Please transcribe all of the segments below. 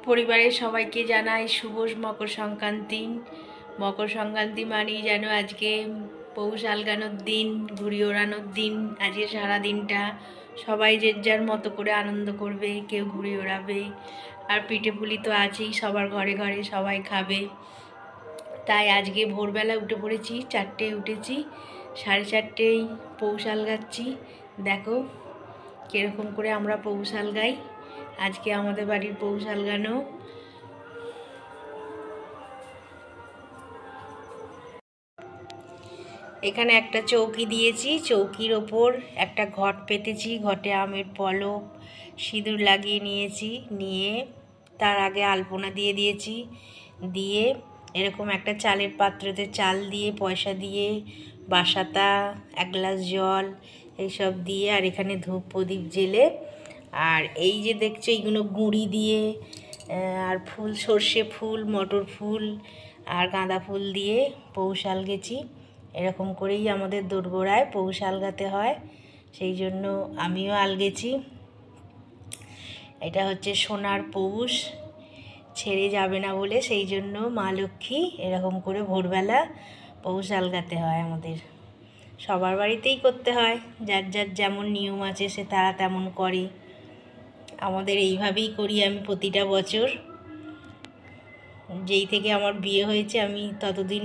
পরিবারের সবাইকে জানাই শুভ মকর সংক্রান্তি। মকর সংক্রান্তি মানেই যেন আজকে পৌষ আলগানোর দিন, ঘুড়ি ওড়ানোর দিন। আজকে সারা দিনটা সবাই যে যার মতো করে আনন্দ করবে, কেউ ঘুড়ি ওড়াবে, আর পিঠে পুলি তো আছেই, সবার ঘরে ঘরে সবাই খাবে। তাই আজকে ভোরবেলা উঠে পড়েছি, 4টেয় উঠেছি, 4:30 পৌষ আলগাচ্ছি। দেখো কীরকম করে আমরা পৌষ আলগাই। আজকে আমাদের বাড়ির পৌষ আলগানো। এখানে একটা চৌকি দিয়েছি, চৌকির ওপর একটা ঘট পেতেছি, ঘটে আমের পলক সিঁদুর লাগিয়ে নিয়েছি, নিয়ে তার আগে আলপনা দিয়ে দিয়েছি, দিয়ে এরকম একটা চালের পাত্রতে চাল দিয়ে, পয়সা দিয়ে, বাসাতা, 1 গ্লাস জল এইসব দিয়ে, আর এখানে ধূপ প্রদীপ জেলে, আর এই যে দেখছো এইগুলো গুঁড়ি দিয়ে, আর ফুল, সর্ষে ফুল, মটর ফুল আর গাঁদা ফুল দিয়ে পৌষ আলগেছি। এরকম করেই আমাদের দোরগোড়ায় পৌষ আলগাতে হয়, সেই জন্য আমিও আলগেছি। এটা হচ্ছে সোনার পৌষ, ছেড়ে যাবে না বলে সেই জন্য মা লক্ষ্মী এরকম করে ভোরবেলা পৌষ আলগাতে হয়। আমাদের সবার বাড়িতেই করতে হয়, যার যার যেমন নিয়ম আছে সে তারা তেমন করে। আমাদের এইভাবেই করি আমি প্রতিটা বছর। যেই থেকে আমার বিয়ে হয়েছে আমি ততদিন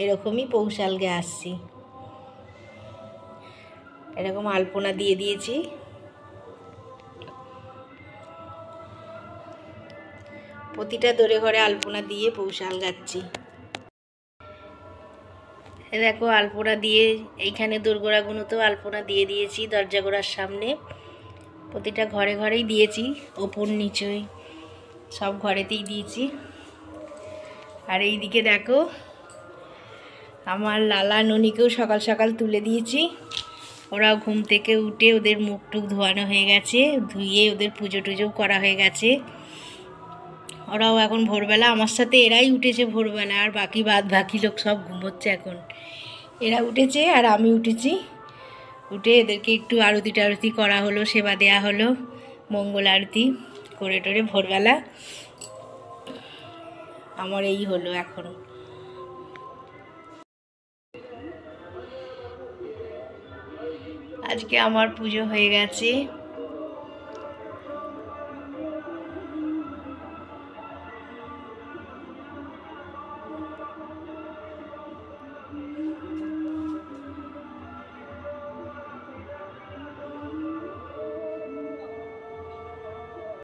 এরকমই পৌষ আলগে আসছি। এরকম আলপনা দিয়ে দিয়েছি। প্রতিটা দোরে ঘরে আলপনা দিয়ে পৌষ আলগাচ্ছি। দেখো আলপনা দিয়ে এইখানে দোরগোড়াগুলোতেও আলপনা দিয়ে দিয়েছি, দরজা গোড়ার সামনে প্রতিটা ঘরে ঘরেই দিয়েছি, ওপর নিচই সব ঘরেতেই দিয়েছি। আর এই দিকে দেখো আমার লালা ননিকেও সকাল সকাল তুলে দিয়েছি। ওরাও ঘুম থেকে উঠে ওদের মুখ টুক ধোয়ানো হয়ে গেছে, ধুয়ে ওদের পুজো টুজো করা হয়ে গেছে। ওরাও এখন ভোরবেলা আমার সাথে, এরাই উঠেছে ভোরবেলা, আর বাকি লোক সব ঘুমোচ্ছে এখন। এরা উঠেছে আর আমি উঠেছি। উঠে এদেরকে একটু আরতি টারতি করা হলো, সেবা দেয়া হলো, মঙ্গল আরতি করে টোরে ভোরবেলা আমার এই হলো। এখন আজকে আমার পুজো হয়ে গেছে।